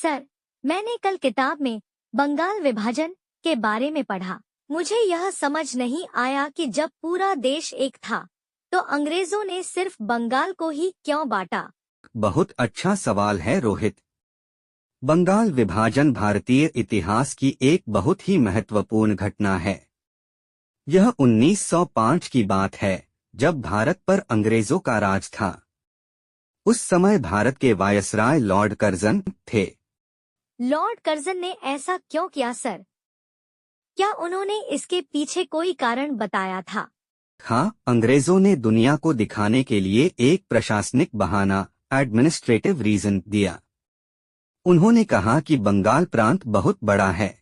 Sir, मैंने कल किताब में बंगाल विभाजन के बारे में पढ़ा। मुझे यह समझ नहीं आया कि जब पूरा देश एक था तो अंग्रेजों ने सिर्फ बंगाल को ही क्यों बांटा। बहुत अच्छा सवाल है रोहित। बंगाल विभाजन भारतीय इतिहास की एक बहुत ही महत्वपूर्ण घटना है। यह 1905 की बात है, जब भारत पर अंग्रेजों का राज था। उस समय भारत के वायसराय लॉर्ड कर्जन थे। लॉर्ड कर्जन ने ऐसा क्यों किया सर? क्या उन्होंने इसके पीछे कोई कारण बताया था? हाँ, अंग्रेजों ने दुनिया को दिखाने के लिए एक प्रशासनिक बहाना, एडमिनिस्ट्रेटिव रीजन दिया। उन्होंने कहा कि बंगाल प्रांत बहुत बड़ा है।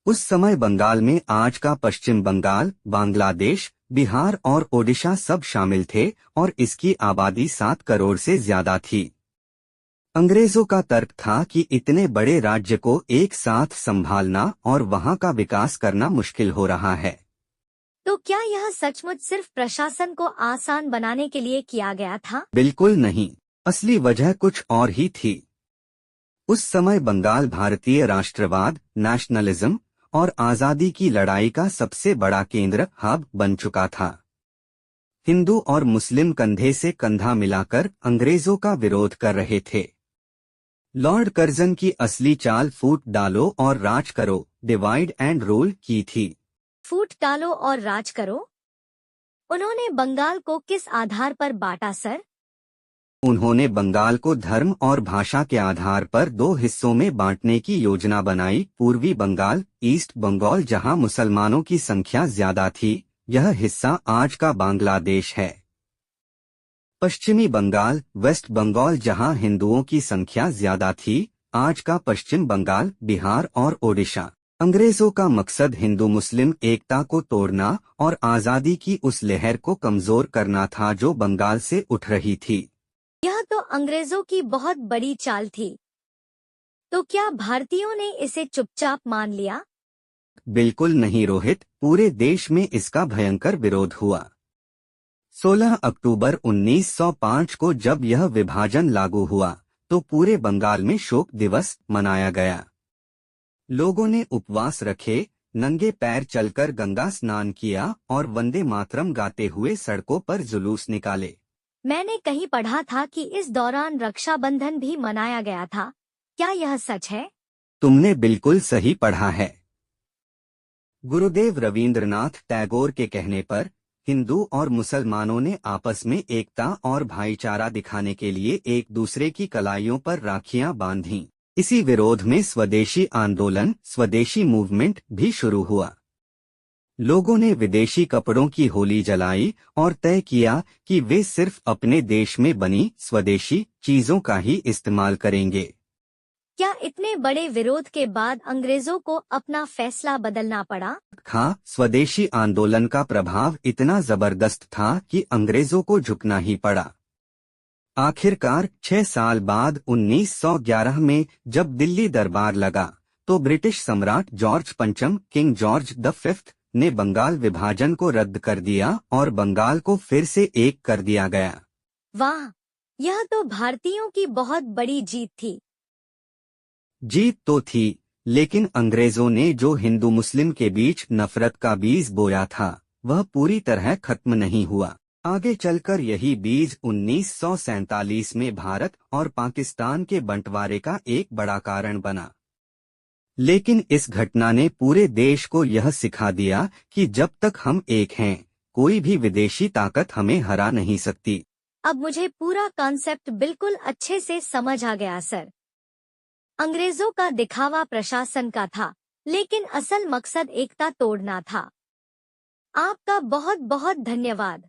उस समय बंगाल में आज का पश्चिम बंगाल, बांग्लादेश, बिहार और ओडिशा सब शामिल थे और इसकी आबादी 7 करोड़ से ज्यादा थी। अंग्रेजों का तर्क था कि इतने बड़े राज्य को एक साथ संभालना और वहां का विकास करना मुश्किल हो रहा है। तो क्या यह सचमुच सिर्फ प्रशासन को आसान बनाने के लिए किया गया था? बिल्कुल नहीं, असली वजह कुछ और ही थी। उस समय बंगाल भारतीय राष्ट्रवाद, नेशनलिज्म और आजादी की लड़ाई का सबसे बड़ा केंद्र, हब बन चुका था। हिंदू और मुस्लिम कंधे से कंधा मिलाकर अंग्रेजों का विरोध कर रहे थे। लॉर्ड कर्जन की असली चाल फूट डालो और राज करो, डिवाइड एंड रूल की थी। फूट डालो और राज करो? उन्होंने बंगाल को किस आधार पर बांटा सर? उन्होंने बंगाल को धर्म और भाषा के आधार पर 2 हिस्सों में बांटने की योजना बनाई। पूर्वी बंगाल, ईस्ट बंगाल, जहां मुसलमानों की संख्या ज्यादा थी, यह हिस्सा आज का बांग्लादेश है। पश्चिमी बंगाल, वेस्ट बंगाल, जहां हिंदुओं की संख्या ज्यादा थी, आज का पश्चिम बंगाल, बिहार और ओडिशा। अंग्रेजों का मकसद हिंदू मुस्लिम एकता को तोड़ना और आजादी की उस लहर को कमजोर करना था जो बंगाल से उठ रही थी। यह तो अंग्रेजों की बहुत बड़ी चाल थी। तो क्या भारतीयों ने इसे चुपचाप मान लिया? बिल्कुल नहीं रोहित, पूरे देश में इसका भयंकर विरोध हुआ। 16 अक्टूबर 1905 को जब यह विभाजन लागू हुआ तो पूरे बंगाल में शोक दिवस मनाया गया। लोगों ने उपवास रखे, नंगे पैर चलकर गंगा स्नान किया और वंदे मातरम गाते हुए सड़कों पर जुलूस निकाले। मैंने कहीं पढ़ा था कि इस दौरान रक्षाबंधन भी मनाया गया था। क्या यह सच है? तुमने बिल्कुल सही पढ़ा है। गुरुदेव रवींद्रनाथ टैगोर के कहने पर हिंदू और मुसलमानों ने आपस में एकता और भाईचारा दिखाने के लिए एक दूसरे की कलाइयों पर राखियां बांधीं। इसी विरोध में स्वदेशी आंदोलन, स्वदेशी मूवमेंट भी शुरू हुआ। लोगों ने विदेशी कपड़ों की होली जलाई और तय किया कि वे सिर्फ अपने देश में बनी स्वदेशी चीजों का ही इस्तेमाल करेंगे। क्या इतने बड़े विरोध के बाद अंग्रेजों को अपना फैसला बदलना पड़ा? हाँ, स्वदेशी आंदोलन का प्रभाव इतना जबरदस्त था कि अंग्रेजों को झुकना ही पड़ा। आखिरकार 6 साल बाद 1911 में जब दिल्ली दरबार लगा तो ब्रिटिश सम्राट जॉर्ज पंचम, किंग जॉर्ज द फिफ्थ, ने बंगाल विभाजन को रद्द कर दिया और बंगाल को फिर से एक कर दिया गया। वाह, यह तो भारतीयों की बहुत बड़ी जीत थी। जीत तो थी, लेकिन अंग्रेजों ने जो हिंदू मुस्लिम के बीच नफरत का बीज बोया था वह पूरी तरह खत्म नहीं हुआ। आगे चलकर यही बीज 1947 में भारत और पाकिस्तान के बंटवारे का एक बड़ा कारण बना। लेकिन इस घटना ने पूरे देश को यह सिखा दिया कि जब तक हम एक हैं, कोई भी विदेशी ताकत हमें हरा नहीं सकती। अब मुझे पूरा कॉन्सेप्ट बिल्कुल अच्छे से समझ आ गया सर। अंग्रेजों का दिखावा प्रशासन का था, लेकिन असल मकसद एकता तोड़ना था। आपका बहुत बहुत धन्यवाद।